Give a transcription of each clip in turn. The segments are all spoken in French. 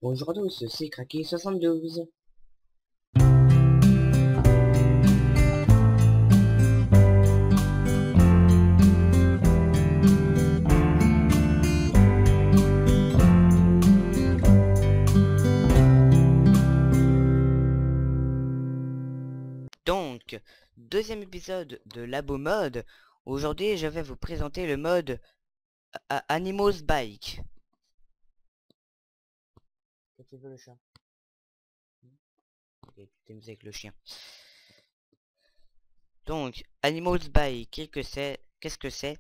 Bonjour à tous, c'est Cracky72. Donc, deuxième épisode de Labo Mode. Aujourd'hui, je vais vous présenter le mode Animals Bike. Qu'est-ce que tu veux le chat? Ok, tu t'amuses avec le chien. Donc, Animals Bike, qu'est-ce que c'est?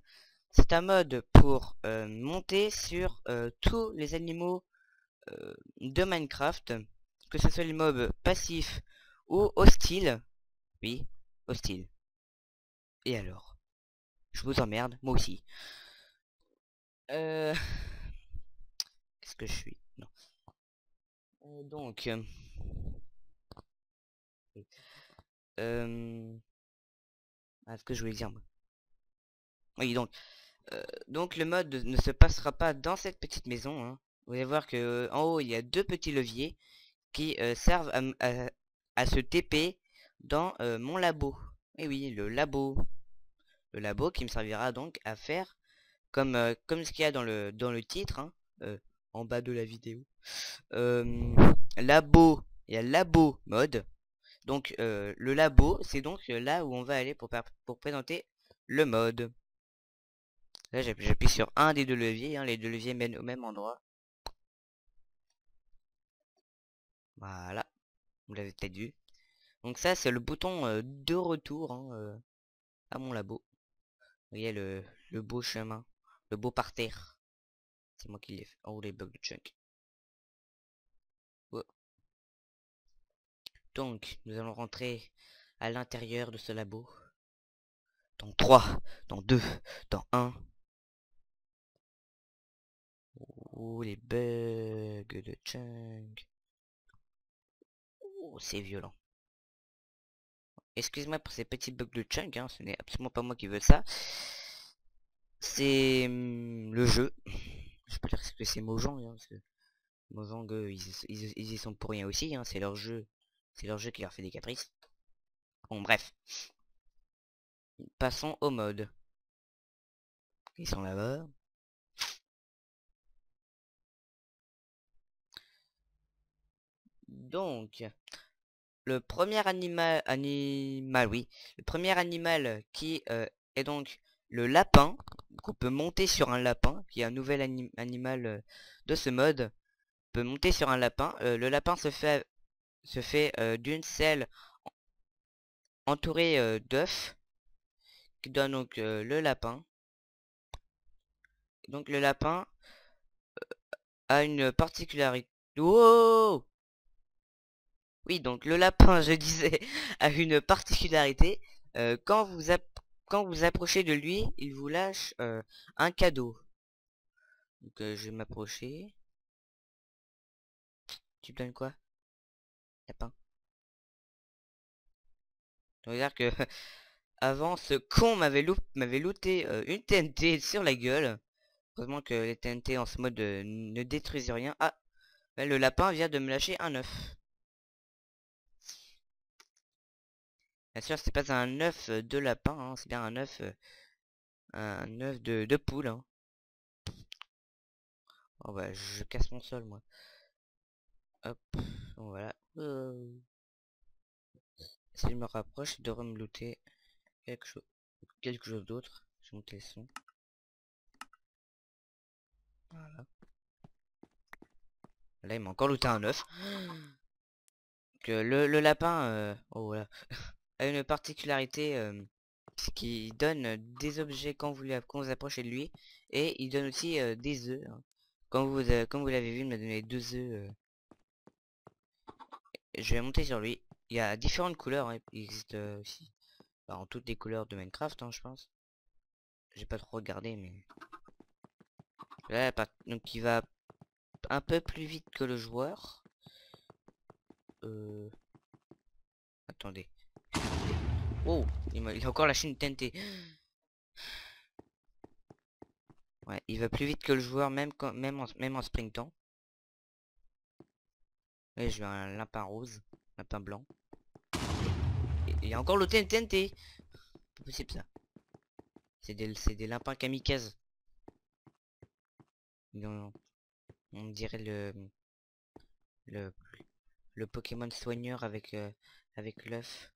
C'est un mode pour monter sur tous les animaux de Minecraft, que ce soit les mobs passifs ou hostiles. Oui, hostiles. Et alors? Je vous emmerde, moi aussi. Euh... Qu'est-ce que je suis? Non. Donc... ce que je voulais dire, moi. Oui, donc le mode ne se passera pas dans cette petite maison, hein. Vous allez voir que en haut, il y a deux petits leviers qui servent à se TP dans mon labo. Et oui, le labo. Le labo qui me servira donc à faire comme ce qu'il y a dans le titre, hein, en bas de la vidéo. Labo, il y a labo mode. Donc le labo, c'est donc là où on va aller pour présenter le mode. Là j'appuie sur un des deux leviers, hein, les deux leviers mènent au même endroit. Voilà, vous l'avez peut-être vu. Donc ça c'est le bouton de retour, hein, à mon labo. Vous voyez le beau chemin, le beau parterre. C'est moi qui l'ai fait. Oh les bugs de chunk. Oh. Donc nous allons rentrer à l'intérieur de ce labo. Dans 3, dans 2, dans 1. Oh les bugs de chunk. Oh c'est violent. Excuse-moi pour ces petits bugs de chunk, hein, ce n'est absolument pas moi qui veux ça. C'est le jeu. Je peux dire que c'est Mojang, hein, parce que Mojang, ils y sont pour rien aussi, hein, c'est leur jeu. C'est leur jeu qui leur fait des caprices. Bon, bref. Passons au mode. Ils sont là-bas. Donc, le premier oui. Le premier animal qui est donc le lapin. Qu'on peut monter sur un lapin, qui est un nouvel animal de ce mode. On peut monter sur un lapin. Le lapin se fait d'une selle entourée d'œufs qui donne donc le lapin. Donc le lapin a une particularité. Wow! Oui, donc le lapin, je disais, a une particularité. Quand quand vous approchez de lui, il vous lâche un cadeau. Donc je vais m'approcher. Tu me donnes quoi, lapin? Ça veut dire que avant, ce con m'avait looté une TNT sur la gueule. Heureusement que les TNT en ce mode ne détruisent rien. Ah, ben, le lapin vient de me lâcher un œuf. Bien sûr, c'est pas un œuf de lapin, hein, c'est bien un œuf de poule. Hein. Oh bah, je casse mon sol, moi. Hop, bon, voilà. Si je me rapproche, il devrait me looter quelque chose d'autre. Je vais monter le son. Voilà. Là, il m'a encore looté un œuf. Que le lapin, oh voilà, a une particularité qui donne des objets quand vous approchez de lui, et il donne aussi des œufs. Hein. Comme vous l'avez vu, il m'a donné deux œufs. Je vais monter sur lui. Il y a différentes couleurs, hein. Il existe aussi en toutes les couleurs de Minecraft, hein, je pense. J'ai pas trop regardé, mais là, donc il va un peu plus vite que le joueur. Attendez. Oh, il a encore lâché une TNT. Ouais, il va plus vite que le joueur, même en sprintant. Ouais, je veux un lapin rose, lapin blanc. Et il y a encore le TNT. Pas possible ça. C'est des lapins kamikazes. Non, on dirait le, le Pokémon soigneur avec l'œuf.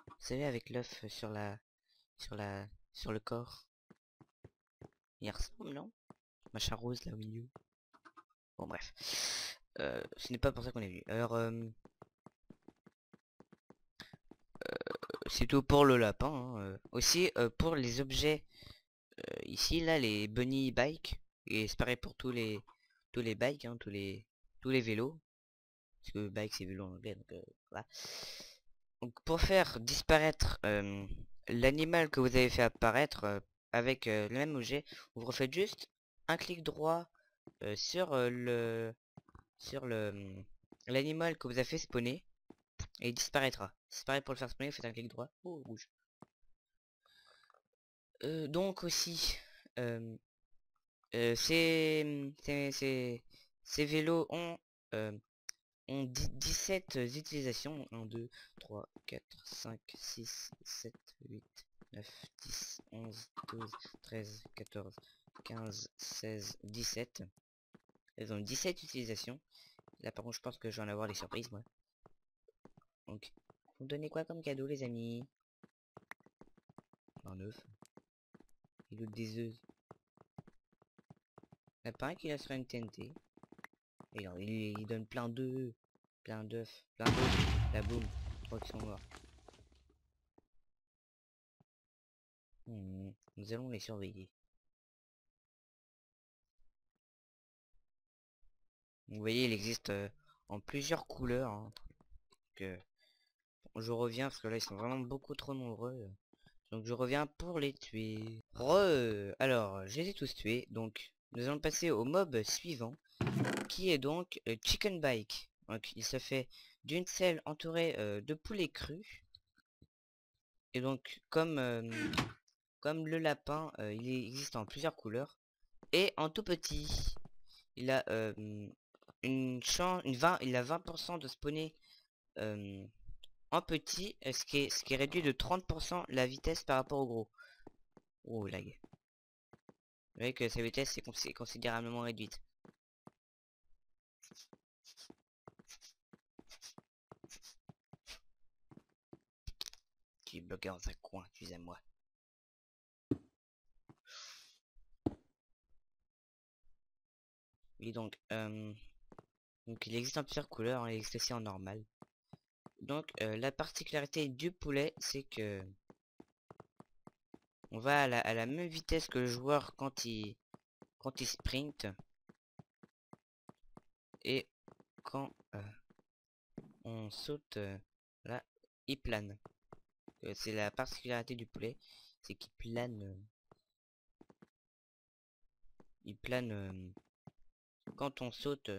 Vous savez, avec l'œuf sur le corps. Il ressemble, non? Machin rose là au milieu. Bon bref. Ce n'est pas pour ça qu'on est venu. Alors, c'est tout pour le lapin, hein. Aussi, pour les objets, ici, là, les bunny bikes. Et c'est pareil pour tous les bikes, hein, tous les vélos. Parce que bike c'est vélo en anglais, donc voilà. Donc pour faire disparaître l'animal que vous avez fait apparaître avec le même objet, vous refaites juste un clic droit sur l'animal que vous avez fait spawner et il disparaîtra. C'est pareil pour le faire spawner, vous faites un clic droit. Oh rouge. Donc aussi euh, ces vélos euh, ont 17 utilisations. 1, 2, 3, 4, 5, 6, 7, 8, 9, 10, 11, 12, 13, 14, 15, 16, 17. Elles ont 17 utilisations. Là par contre je pense que je vais en avoir des surprises moi. Donc, vous me donnez quoi comme cadeau les amis? Un œuf. Il loot des œufs. Il n'y a pas un qui laissera une TNT. Et alors, il donne plein d'œufs. Plein d'œufs. Plein d'œufs. La boum. 3 qui sont morts. Nous allons les surveiller. Vous voyez, il existe en plusieurs couleurs, hein. Donc, je reviens parce que là ils sont vraiment beaucoup trop nombreux. Donc je reviens pour les tuer. Alors, je les ai tous tués. Donc nous allons passer au mob suivant, qui est donc Chicken Bike. Donc il se fait d'une selle entourée de poulets crus. Et donc comme le lapin, il existe en plusieurs couleurs. Et en tout petit, il a il a 20% de spawner en petit, ce qui est réduit de 30% la vitesse par rapport au gros. Oh lag. Vous voyez que sa vitesse est considérablement réduite. Tu es bloqué dans un coin, tu aimes moi. Oui donc il existe en plusieurs couleurs, hein, il existe aussi en normal. Donc la particularité du poulet, c'est que on va à la même vitesse que le joueur quand il sprint. Et quand on saute, là, il plane. C'est la particularité du poulet, c'est qu'il plane. Il plane quand on saute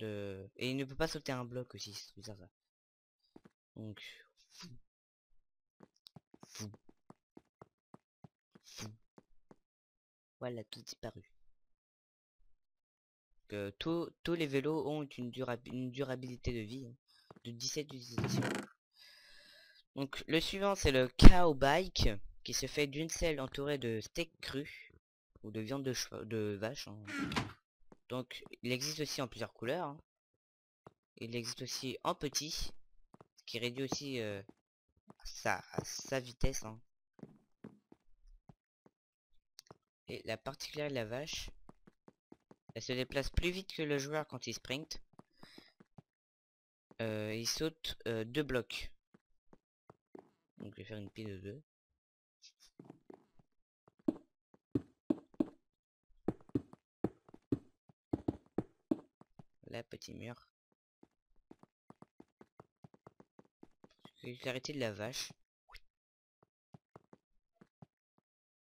Et il ne peut pas sauter un bloc aussi, c'est bizarre ça. Donc, fou, fou, fou. Voilà, tout disparu. Tous les vélos ont une durabilité de vie, hein, de 17 utilisations. Donc le suivant c'est le cow bike qui se fait d'une selle entourée de steak cru ou de viande de vache, hein. Donc il existe aussi en plusieurs couleurs, hein. Il existe aussi en petit, ce qui réduit aussi sa vitesse, hein. Et la particularité de la vache, elle se déplace plus vite que le joueur quand il sprint. Il saute 2 blocs. Donc je vais faire une pile de 2. Là, petit mur. Particularité de la vache.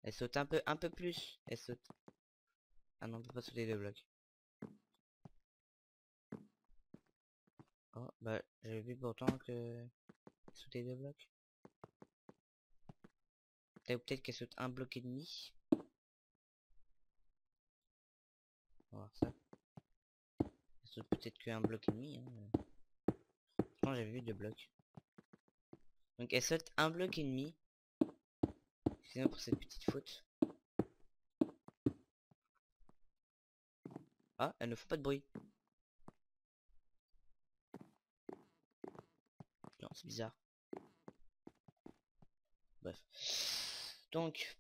Elle saute un peu plus. Elle saute. Ah non, on peut pas sauter 2 blocs. Oh, bah, j'avais vu pourtant que sauter 2 blocs. Peut-être qu'elle saute un bloc et demi. On va voir ça. Elle reste peut-être qu'un bloc et demi. Hein. Franchement, j'avais vu 2 blocs. Donc elle saute un bloc et demi. Excusez-moi pour cette petite faute. Ah, elle ne fait pas de bruit. Non, c'est bizarre. Bref. Donc...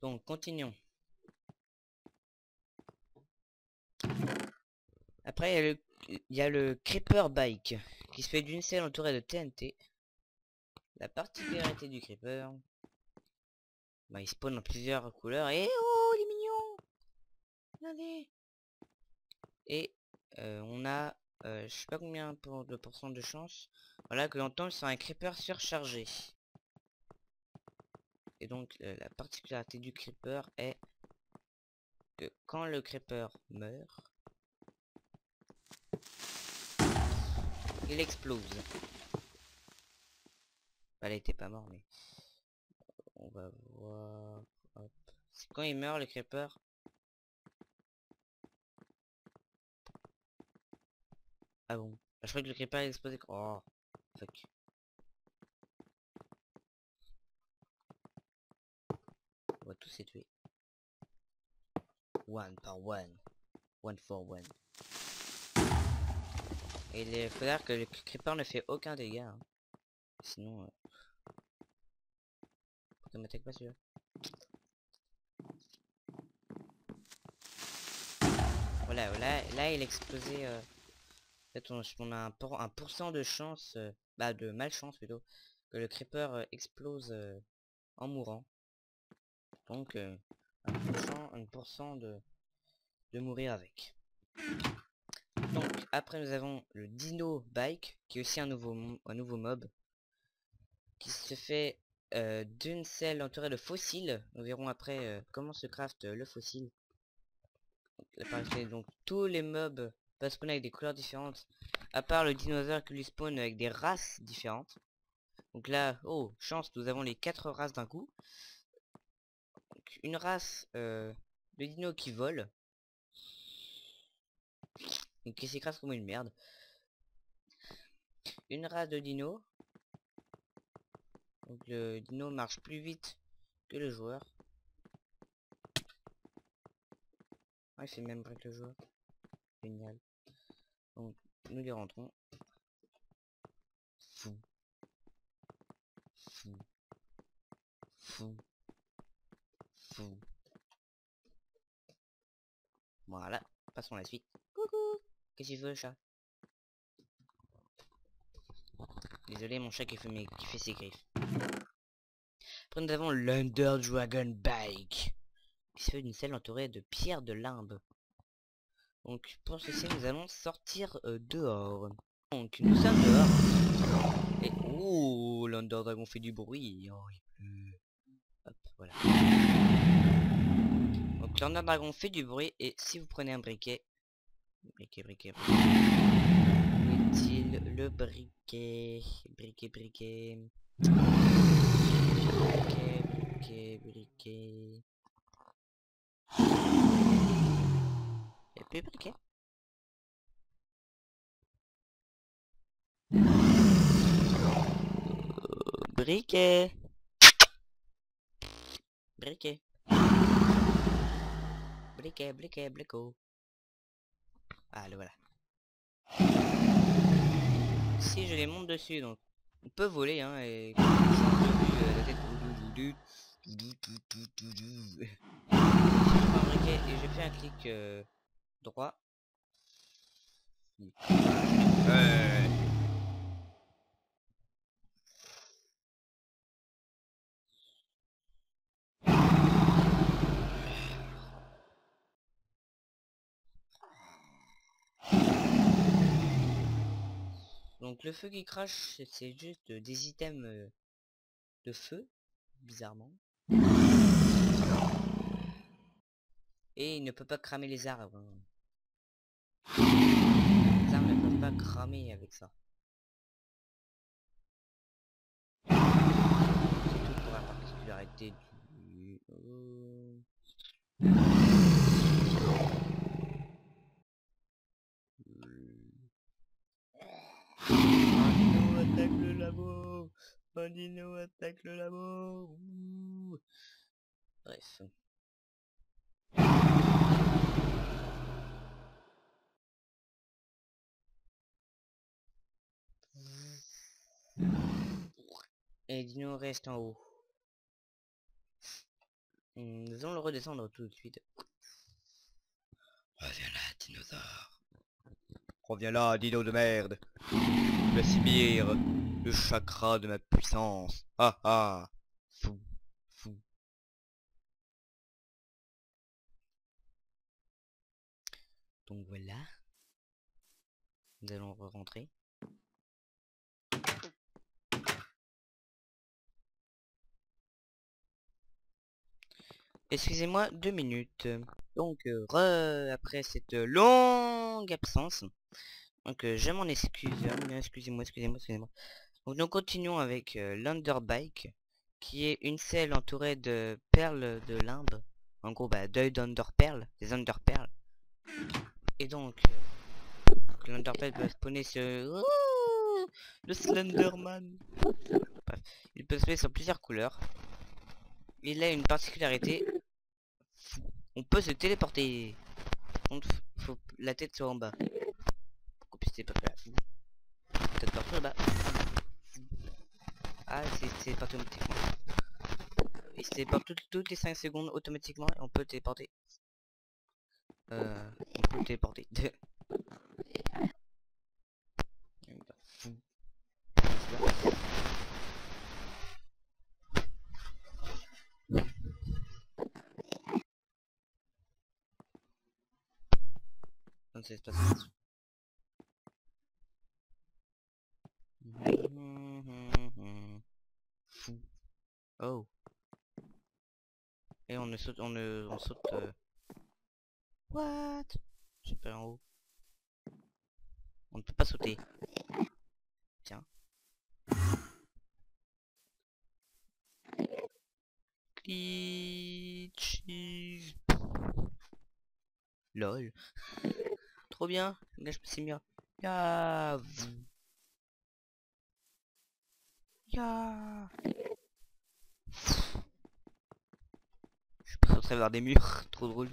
Donc, continuons. Après, il y a le Creeper Bike, qui se fait d'une selle entourée de TNT. La particularité du Creeper... Bah, il spawn en plusieurs couleurs. Et oh, il est mignon! Regardez! Et on a... je sais pas combien de pourcents de chance. Voilà, que l'on tombe sur un Creeper surchargé. Et donc, la particularité du Creeper est... que quand le Creeper meurt... il explose. Bah, il était pas mort, mais... on va voir... Hop. C'est quand il meurt, le Creeper. Ah bon. Je crois que le Creeper est explosé... Oh, fuck. On va tous les tuer. One par one. One for one. Et il faut dire que le Creeper ne fait aucun dégât. Hein. Sinon... pourquoi m'attaque pas celui-là? Voilà, là il explosait... En fait on a un pourcent de chance... bah de malchance plutôt. Que le Creeper explose en mourant. Donc un pourcent de mourir avec. Donc après nous avons le Dino Bike, qui est aussi un nouveau mob. Qui se fait d'une selle entourée de fossiles. Nous verrons après comment se craft le fossile. Donc tous les mobs peuvent spawner avec des couleurs différentes. À part le dinosaure qui lui spawn avec des races différentes. Donc là, oh, chance, nous avons les 4 races d'un coup. Donc, une race de dino qui vole. Donc qui s'écrase comme une merde. Une race de dino. Donc le dino marche plus vite que le joueur. Ah, il fait même pas que le joueur. Génial. Donc nous les rentrons. Fou. Fou. Fou. Fou. Voilà. Passons à la suite. Coucou. Qu'est-ce que tu veux, le chat? Désolé, mon chat qui fait ses griffes. Après nous avons l'Under Dragon Bike, qui se fait d'une selle entourée de pierres de limbe. Donc pour ceci nous allons sortir dehors. Donc nous sommes dehors. Et oh, l'Under Dragon fait du bruit. Oh, hop, voilà. Donc l'Under Dragon fait du bruit et si vous prenez un briquet. Briquet. Où est-il le briquet? Briquet. Briquet. Y'a plus de briquet? Briquet. Briquet. Ah, le voilà. Si je les monte dessus, donc on peut voler, hein, et la tête. Je prends un briquet et je fais un clic droit. Donc le feu qui crache, c'est juste des items de feu, bizarrement. Et il ne peut pas cramer les arbres. Les armes ne peuvent pas cramer avec ça. C'est tout pour la particularité du... Un dino attaque le labo. Un dino attaque le labo. Ouh. Bref. Et dino reste en haut. Nous allons le redescendre tout de suite. Reviens là, dinosaure. Reviens là, dino de merde. Je vais subir le chakra de ma puissance. Ah ah. Fou. Fou. Donc voilà. Nous allons rentrer. Excusez-moi 2 minutes. Donc après cette longue absence. Donc je m'en excuse. Excusez-moi. Donc nous continuons avec l'Underbike, qui est une selle entourée de perles de limbe. En gros, bah, d'œil d'Underperles, des Underperles. Et donc, l'Underperle peut spawner sur... Ouh, le Slenderman. Bref, il peut spawner sur plusieurs couleurs. Il a une particularité. On peut se téléporter. Donc, faut la tête soit en bas. Pour qu'on puisse téléporter là. Tête partout là-bas. Ah, c'est parti automatiquement. Il se téléporte toutes les 5 secondes automatiquement et on peut téléporter. On peut téléporter. Dans cet espace. Fou. Oh. Et on saute, on saute. What? J'ai pas en haut. On ne peut pas sauter. Tiens. Glitches. Lol. Trop bien. Là je me suis mis. Ya. Ya. Je passe au travers des murs. Trop drôle.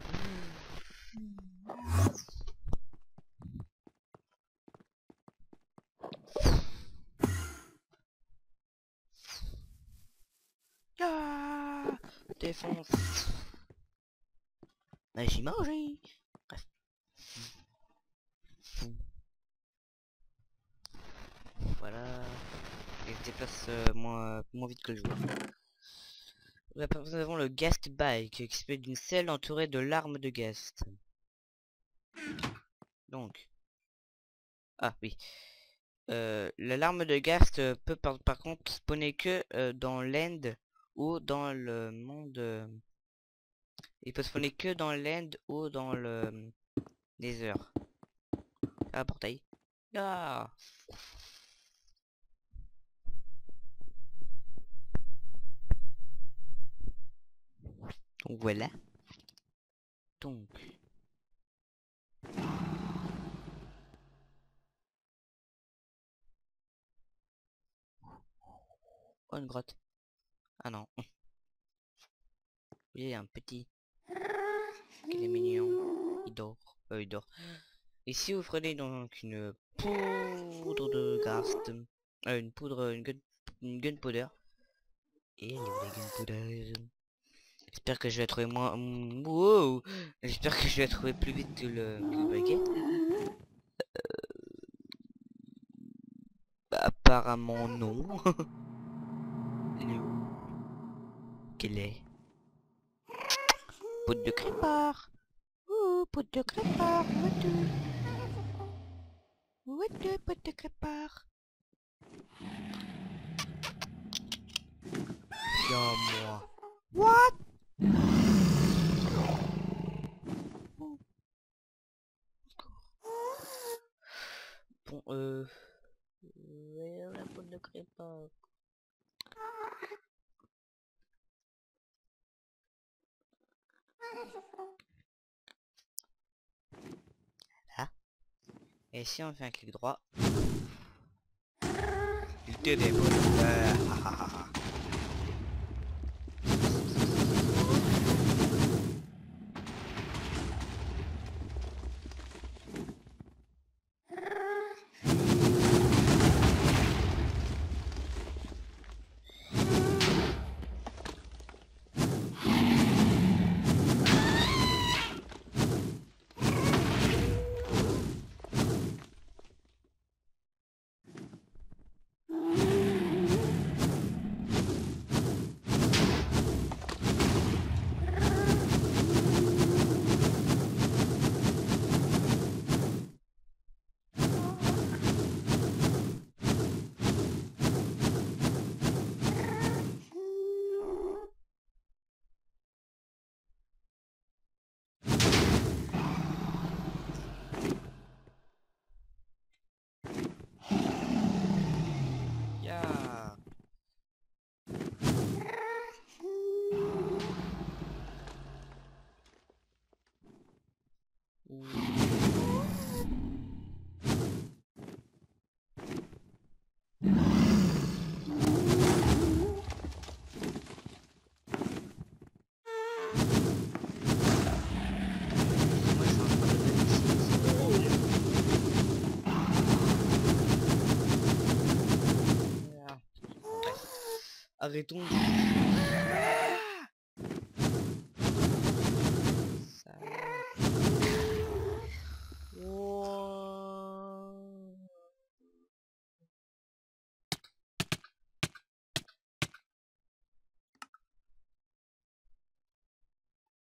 Ya. Défonce. Magie magie. Bref. Voilà. Il se déplace moins vite que le joueur. Nous avons le Ghast Bike qui se fait d'une selle entourée de larmes de Ghast. Donc. Ah oui. La larme de Ghast peut par contre spawner que dans l'end ou dans le monde. Il peut spawner que dans l'end ou dans le Nether. Ah, portail. Ah. Donc voilà. Donc. Oh, une grotte. Ah non. Oui, il y a un petit. Qu'il est mignon. Il dort. Il dort. Ici, vous prenez donc une poudre de Ghast. Une poudre, une gunpowder. Et elle est où la gunpowder? J'espère que je vais trouver moins... Wow. J'espère que je vais trouver plus vite que le briquet. Bah, apparemment non. Elle est où? Quelle est? Poudre de crépard. Ouh, poudre de crépard. What the poudre de crépard. Viens moi. What? Bon, la faute ne crée pas. Là. Et si on fait un clic droit, il te dévoile. Yeah. Voilà. Bref. Arrêtons. Ça... Oh.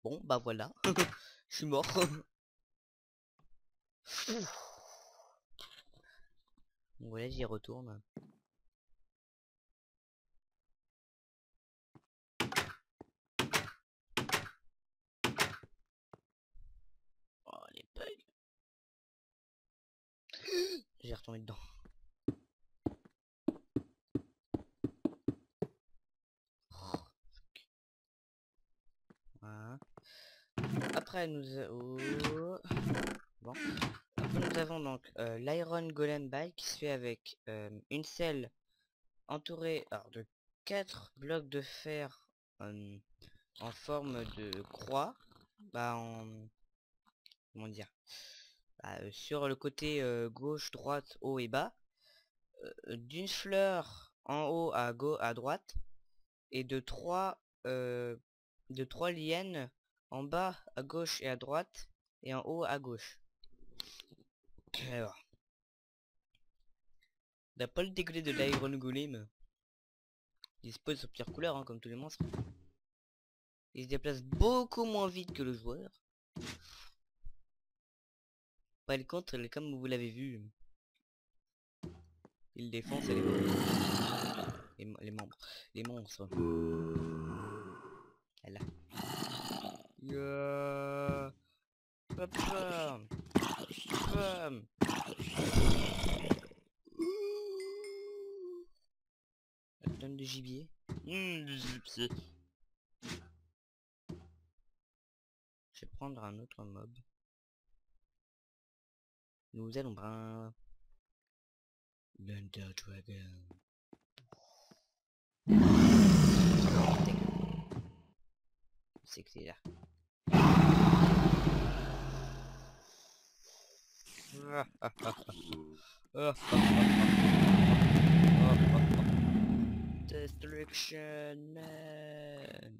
Bon, bah voilà. Je suis mort. Bon, voilà, j'y retourne. Oh, les bugs. J'ai retourné dedans. Voilà. Après bon. Après nous avons donc l'Iron Golem Bike qui se fait avec une selle entourée alors, de 4 blocs de fer en forme de croix. Bah comment dire, sur le côté gauche, droite, haut et bas, d'une fleur en haut à droite et de trois lianes en bas à gauche et à droite et en haut à gauche. Alors, on n'a pas le degré de l'Iron Golem. Il se pose sur plusieurs couleurs hein, comme tous les monstres. Il se déplace beaucoup moins vite que le joueur. Par contre, comme vous l'avez vu, il défonce les membres. Les membres. Les monstres. Là. Yeah. Papa. Pam. La tonne de gibier. Du gibier. Je vais prendre un autre mob. Nous allons prendre l'Under Dragon. C'est que c'est là. Destruction man.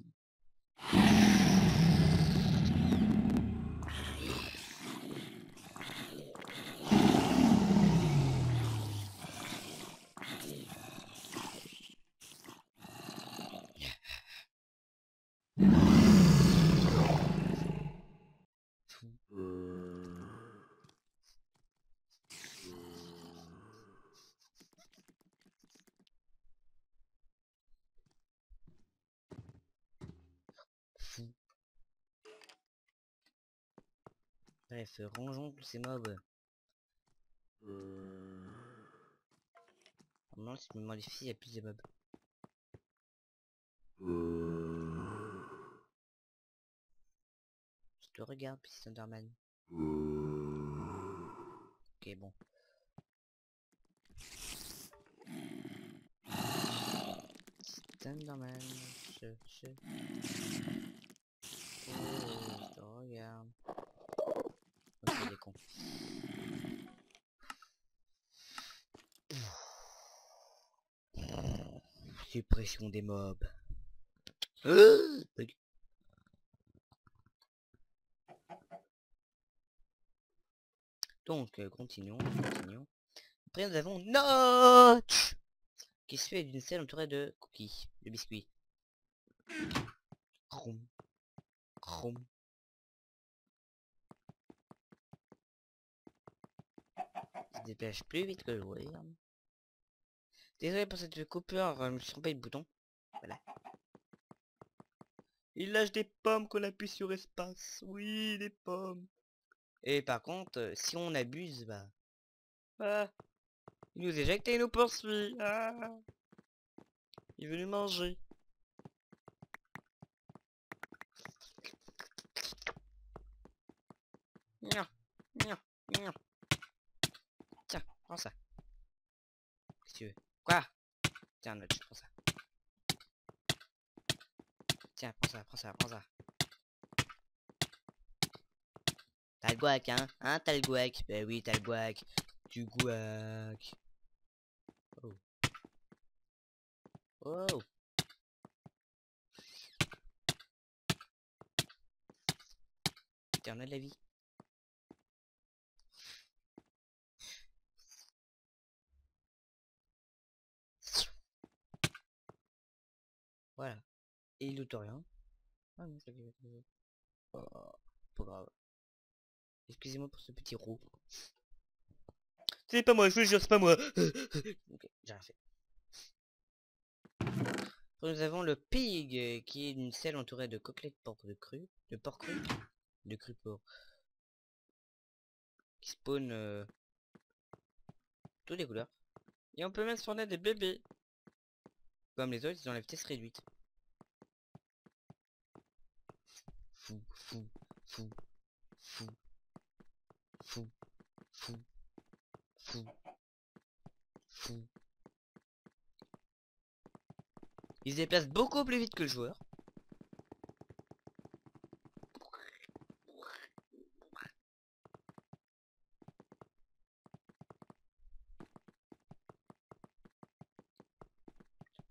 Fou. Bref, rangeons tous ces mobs. Normalement, si je me modifie, il y a plus de mobs. Je te regarde, puis Thunderman. Ok, bon. Thunderman, je te regarde. Ok, il est con. Suppression des mobs. Bug. Donc, continuons. Après, nous avons Notch qui se fait d'une selle entourée de cookies, de biscuits. Chrome. Il se dépêche plus vite que le joueur. Désolé pour cette coupure, je me suis trompé de bouton. Voilà. Il lâche des pommes qu'on appuie sur espace. Oui, des pommes. Et par contre, si on abuse, bah... Ah, il nous éjecte et il nous poursuit. Ah, il veut nous manger. Nya, nya, nya. Tiens, prends ça. Qu'est-ce que tu veux? Quoi? Tiens, Notch, prends ça. Tiens, prends ça. T'as le guac, hein? Hein, t'as le guac? Ben oui, t'as le guac. Du guac. Oh. Oh. Tiens, on a de la vie. Voilà. Et il loot rien. Ah non, ça fait... Oh, pas grave. Excusez-moi pour ce petit roux. C'est pas moi, je vous jure, c'est pas moi. Ok, j'ai rien fait. Après, nous avons le pig, qui est une selle entourée de côtelettes de porc cru. De cru porc. Qui spawn toutes les couleurs. Et on peut même spawner des bébés. Comme les autres, ils ont la vitesse réduite. Fou. Ils se déplacent beaucoup plus vite que le joueur.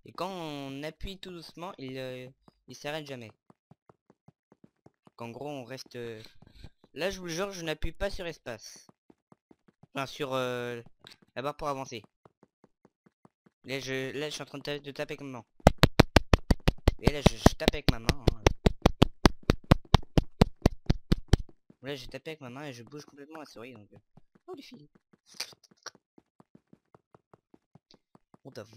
Et quand on appuie tout doucement, il s'arrête jamais. En gros, on reste... Là, je vous jure, je n'appuie pas sur espace. Enfin, sur la barre pour avancer. Là, je suis en train de taper avec ma main. Et là, je tape avec ma main. Hein. Là, j'ai tapé avec ma main et je bouge complètement la souris. Donc... Oh, les filles. On tape.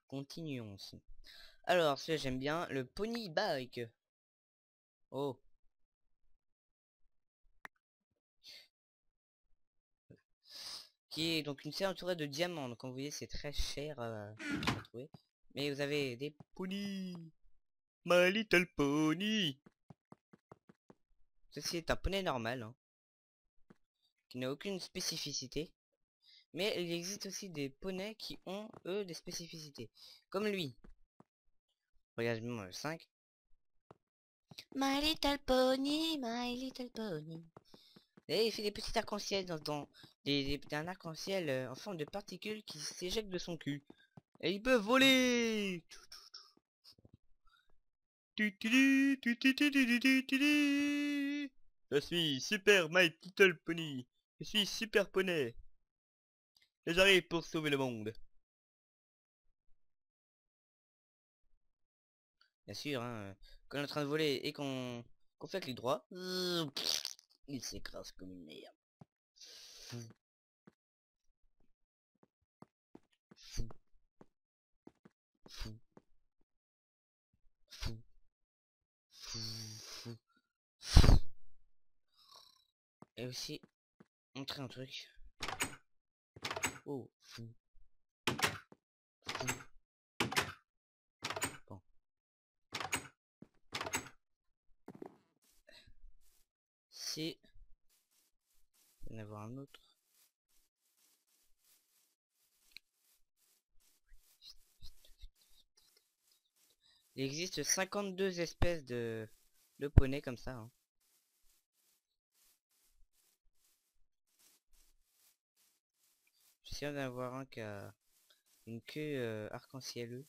Continuons. Alors, celui-là, j'aime bien. Le pony bike. Oh. Qui est donc une serre entourée de diamants. Donc, comme vous voyez, c'est très cher à trouver. Mais vous avez des ponies. My little pony. Ceci est un poney normal. Hein, qui n'a aucune spécificité. Mais il existe aussi des poneys qui ont, eux, des spécificités. Comme lui. Regardez-moi le 5. My little pony, my little pony. Et il fait des petits arcs-en-ciel dans un arc-en-ciel en forme de particules qui s'éjectent de son cul. Et il peut voler. Je suis super My Little Pony. Je suis super poney. Et j'arrive pour sauver le monde. Bien sûr, hein, quand on est en train de voler et qu'on On fait clic droit. Il s'écrase comme une merde. Fou. Fou. Fou. Fou. Fou. Fou. Fou. Et aussi, montrer un truc. Oh, fou. Fou. Bon. Si. Il va y en avoir un autre. Il existe 52 espèces de poneys comme ça. Hein. J'essaie d'en avoir un qui a une queue arc-en-cieleuse.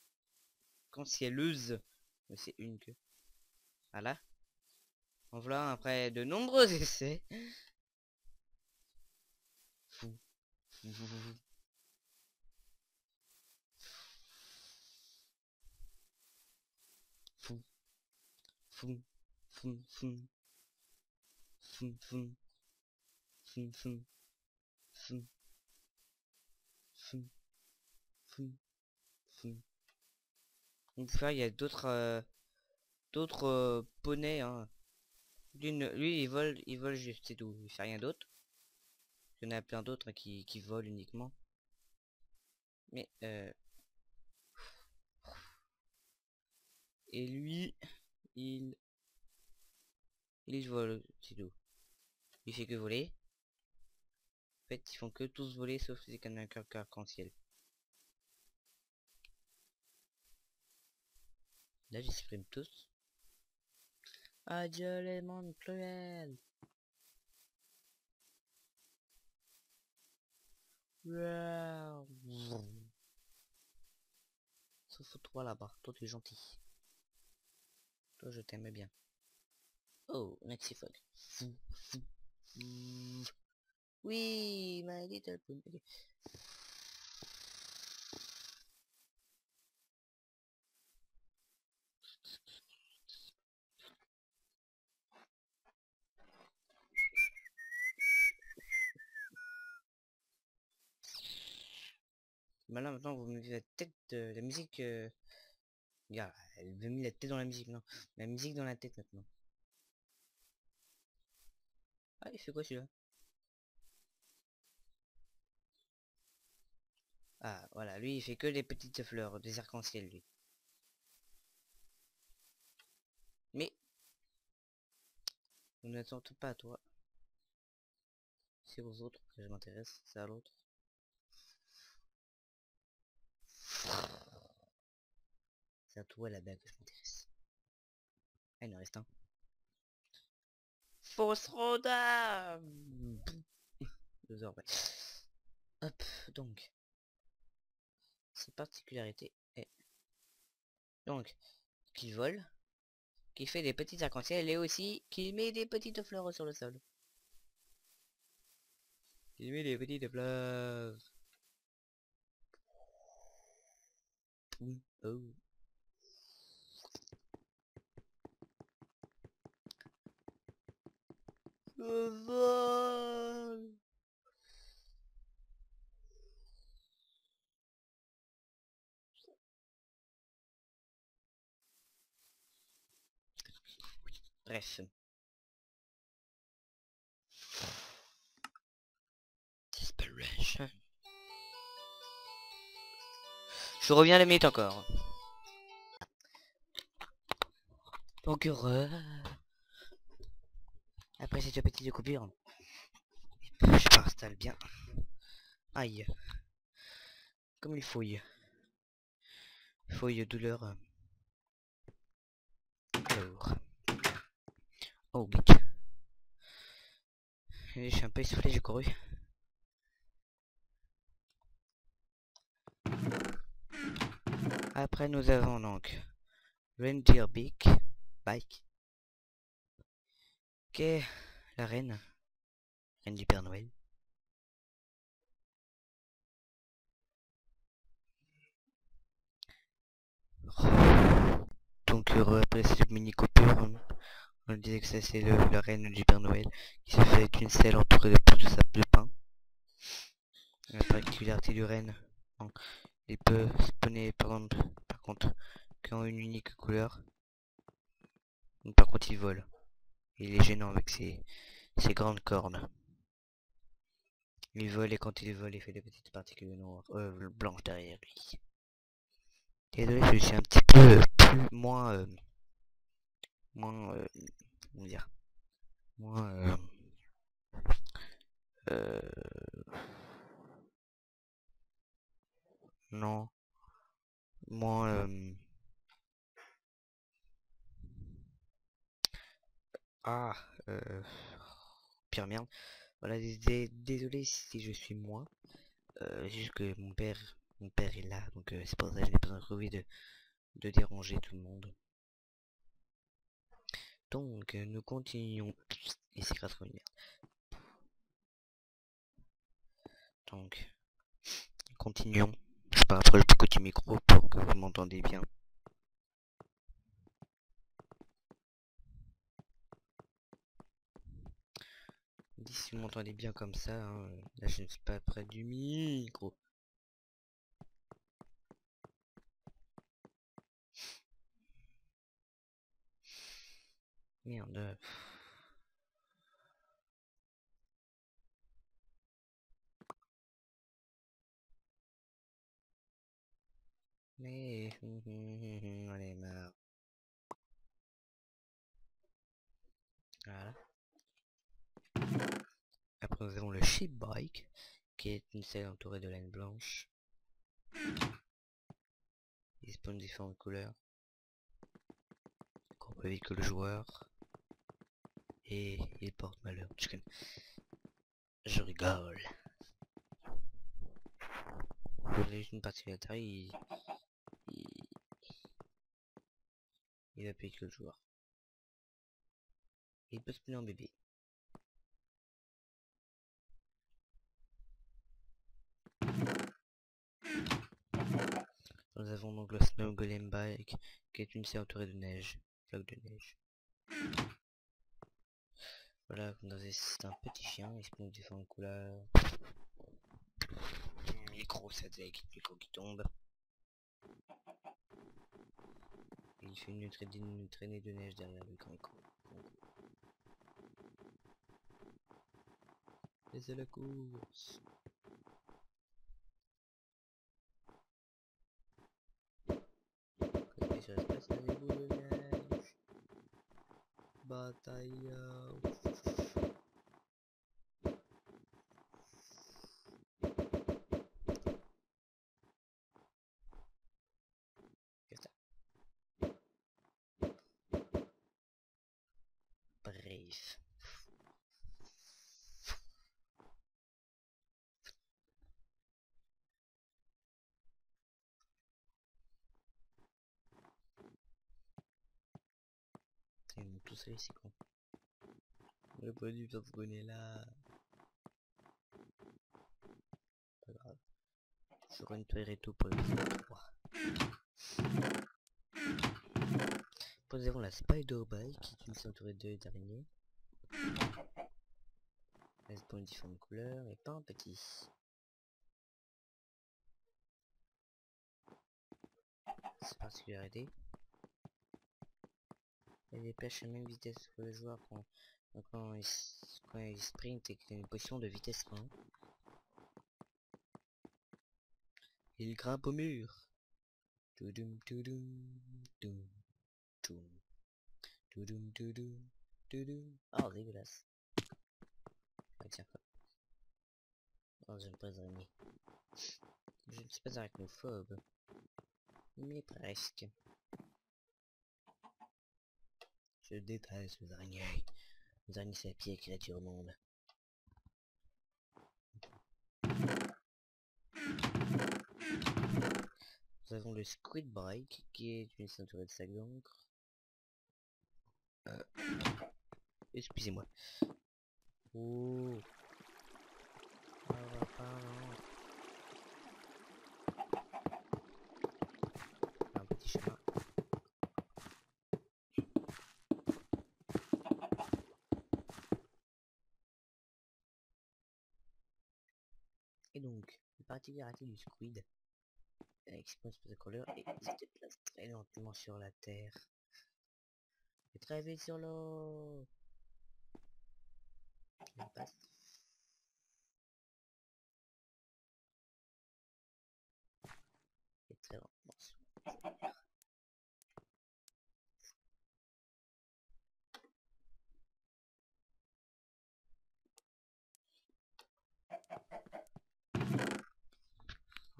Arc-en-cieleuse. Mais c'est une queue. Voilà. En voilà après de nombreux essais. Fou. Fou. Fou. Fou. Fou. Fou. Fou. Fou. Fou. Fou. Fou. Fou. Fou. Fou. Fou. Donc ça, il y a d'autres poneys. Hein. Lui, il vole juste, c'est tout. Il fait rien d'autre. Il y en a plein d'autres qui volent uniquement. Mais et lui, il vole, c'est tout. Il fait que voler. En fait, ils font que tous voler sauf les canons arc-en-ciel. Là, je supprime tous. Adieu les mondes cruels. Sauf toi là-bas, toi tu es gentil. Toi je t'aime bien. Oh, Nexifog. Fou, fou, fou. Oui, my little pony. Okay. Bah là maintenant vous me mettez la tête de la musique. Regarde, elle veut mis la tête dans la musique, non. La musique dans la tête maintenant. Ah, il fait quoi celui-là? Ah, voilà, lui il fait que les petites fleurs, des arcs-en-ciel lui. Mais, on n'attend pas à toi. C'est aux autres que je m'intéresse, c'est à l'autre. C'est à toi là-bas que je m'intéresse. Ah, il en reste un. Fausse Roda. 2 heures, ouais. Hop, donc. Ses particularités est... Donc, qu'il vole, qui fait des petits arcs-en-ciel et aussi qu'il met des petites fleurs sur le sol. Il met des petites fleurs. Oh. Le vol. Bref. Desperation. Je reviens à la minute encore. Donc heureux. Après cette petite coupure, je m'installe bien. Aïe. Comme il fouille. Fouille douleur. Alors. Oh, geek. Je suis un peu essoufflé, j'ai couru. Après nous avons donc Reindeer Bike, qui est la reine du Père Noël. Donc après cette mini coupure, On disait que ça c'est la reine du Père Noël qui se fait une selle entourée de pousses de sable de pin. La particularité du renne, donc, il peut spawner par contre qu'en une unique couleur. Donc, par contre il vole. Il est gênant avec ses grandes cornes. Il vole et quand il vole il fait des petites particules noires, blanches derrière lui. Désolé, je suis un petit peu comment dire, moins euh, non, moins ah pire merde. Voilà, désolé si je suis moi. Juste que mon père est là, donc c'est pour ça que je n'ai pas envie de déranger tout le monde. Donc nous continuons. Et c'est grave comme une merde. Donc continuons. Je parle après le petit micro pour que vous m'entendez bien. Si vous m'entendez bien comme ça, hein, là je ne suis pas près du micro. Merde. Mais on est marre. Voilà. Après nous avons le Ship Bike, qui est une selle entourée de laine blanche. Il spawn différentes couleurs. Qu'on peut vite que le joueur. Et il porte malheur. Je rigole. J'ai juste une particularité, il va plus vite que le joueur. Il peut spawner en bébé. Nous avons donc le Snow Golem Bike, qui est une selle entourée de neige. Bloc de neige. Voilà, c'est un petit chien, il spawn différentes couleurs. Micro, ça avec le micro qui tombe. Il fait une traînée de neige derrière lui quand il court. Et c'est la course. Côté sur l'espace, il y a des boules de neige. Bataille. Bref. Ils vont tous aller, c'est con. On aurait pas dû faire ce qu'on est là. Pas grave. Je ferai une Toiretto pour le 3. Nous avons la Spider Bike qui est une ceinture de d'araignées. Elle spawn différentes couleurs et pas un petit. C'est particularité. Elle dépêche à la même vitesse que le joueur quand il sprint et qu'il a une position de vitesse 1. Il grimpe au mur. Toudoum toudoum toudoum toudoum toudoum toudoum toudoum. Oh, dégueulasse. Ah tiens quoi. Oh, j'aime pas les araignées. Je ne suis pas arachnophobe. Mais presque. Je déteste les araignées. Les araignées c'est la pire créature au monde. Nous avons le Squid Bike qui est une ceinture de sac d'encre. Excusez-moi. Oh. Un petit chemin. Et donc, les particularités du squid express the color et il se déplace très lentement sur la terre. Et très vite sur l'eau. Il passe. Et très lentement sur la terre.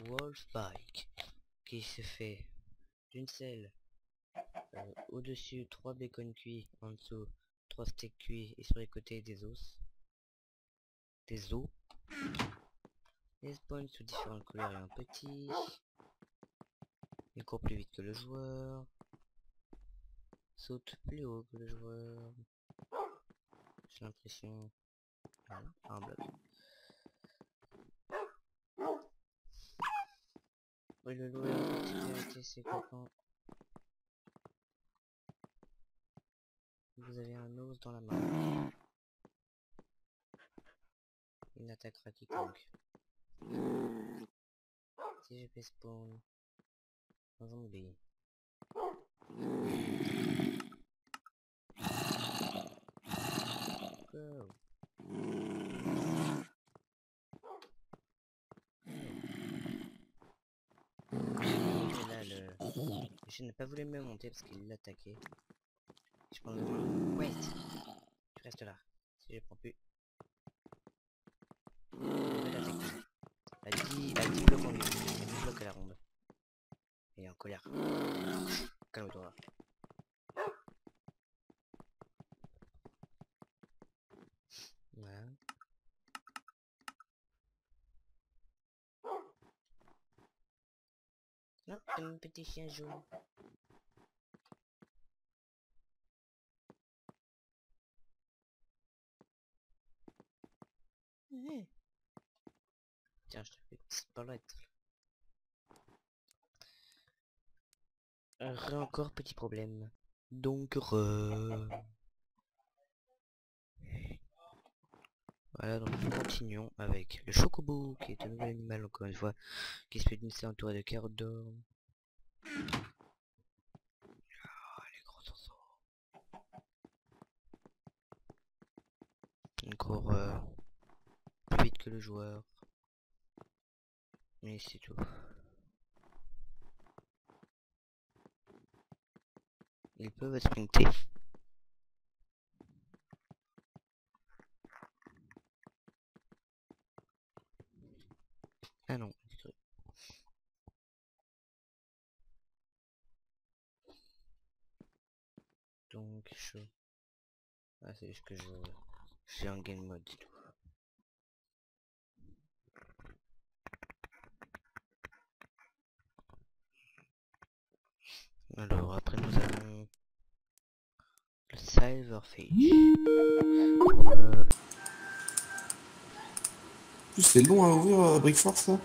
Wolf Bike qui se fait d'une selle au-dessus 3 bacon cuits, en dessous 3 steaks cuits et sur les côtés des os. Des os. Les spawns sous différentes couleurs et un petit. Il court plus vite que le joueur. Saute plus haut que le joueur. J'ai l'impression. Voilà, un bloc. Oui, le loup est en particularité, c'est que quand vous avez un os dans la main, il n'attaquera quiconque. Si je fais spawn un zombie. Go. Et là, le chien n'a pas voulu me monter parce qu'il l'attaquait. Je prends le main. Wait. Tu restes là. Si je prends plus. Je vais l'attaquer. À 10 blocs en lui. 10 blocs à la ronde. Il est en colère. Calme-toi. Voilà. Non, c'est mon petit chien jaune. Ouais. Tiens, je te fais disparaître. Encore petit problème. Donc, voilà, donc nous continuons avec le chocobo, qui est un nouvel animal, encore une fois, qui se fait d'une selle entourée de carottes d'or. Ah, les gros oiseaux. Il court plus vite que le joueur. Mais c'est tout. Ils peuvent sprinter. Ah non, donc je... Ah, c'est juste que j'ai un game mode et tout. Alors après nous avons le Silverfish. C'est long à ouvrir Brickforce là.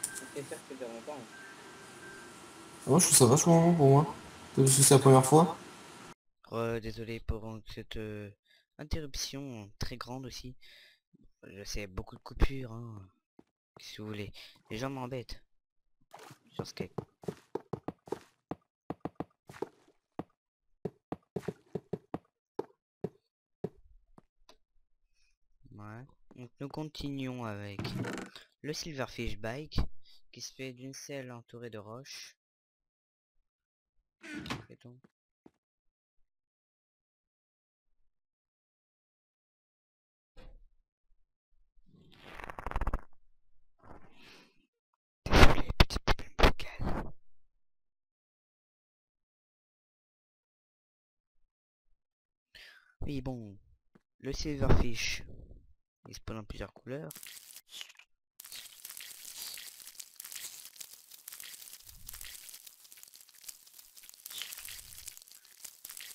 Ça fait faire que de longtemps. Moi je trouve ça vachement long pour moi. Parce que c'est la première fois. Désolé pour cette interruption très grande aussi. Je sais, beaucoup de coupures, hein. Si vous voulez. Les gens m'embêtent. Sur Skype. Ouais. Donc nous continuons avec le Silverfish Bike qui se fait d'une selle entourée de roches. Désolé, petit problème vocal. Oui, bon, le Silverfish, il spawn en plusieurs couleurs.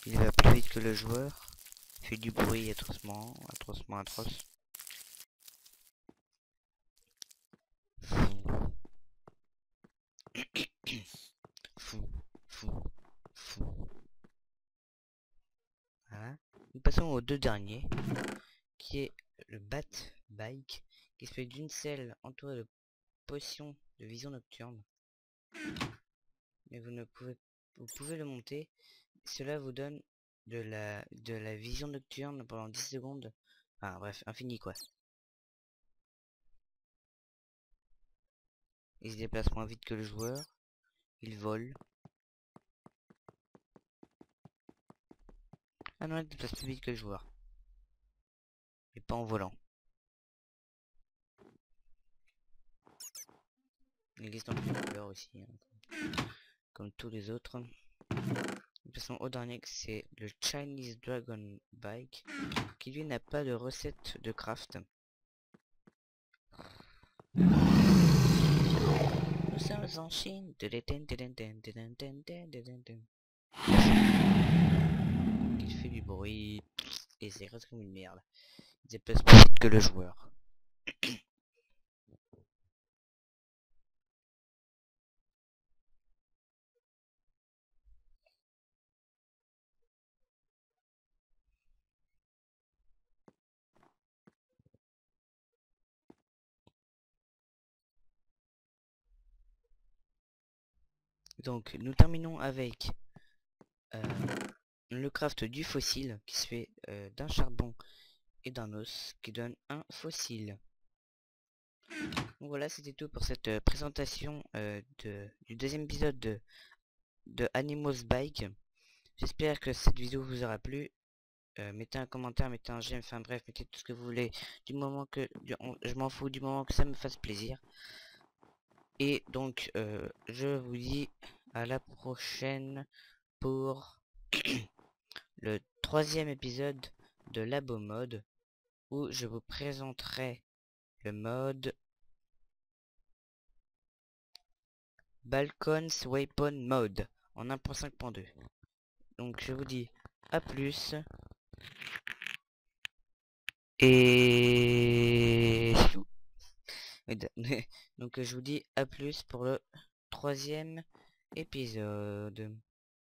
Il va plus vite que le joueur. Il fait du bruit atrocement atroce. Fou, fou, fou. Voilà. Nous passons aux deux derniers, qui est le Bat Bike, qui se fait d'une selle entourée de potions de vision nocturne. Mais vous pouvez le monter. Cela vous donne de la vision nocturne pendant 10 secondes. Enfin bref, infini quoi. Il se déplace moins vite que le joueur. Il vole. Ah non, il se déplace plus vite que le joueur. Mais pas en volant. Il existe en plusieurs couleurs aussi, hein, comme tous les autres. De toute façon, au dernier, c'est le Chinese Dragon Bike, qui lui n'a pas de recette de craft. Nous sommes en Chine. Il fait du bruit et c'est reste comme une merde. Il se déplace plus vite que le joueur. Donc nous terminons avec le craft du fossile qui se fait d'un charbon et d'un os qui donne un fossile. Donc voilà, c'était tout pour cette présentation du deuxième épisode de Animals Bike. J'espère que cette vidéo vous aura plu. Mettez un commentaire, mettez un j'aime, enfin bref, mettez tout ce que vous voulez. Du moment que je m'en fous, du moment que ça me fasse plaisir. Et donc je vous dis à la prochaine pour le 3e épisode de Labo Mode, où je vous présenterai le mode Balcon's Weapon Mode en 1.5.2. Donc je vous dis à plus. Et donc je vous dis à plus pour le 3e épisode.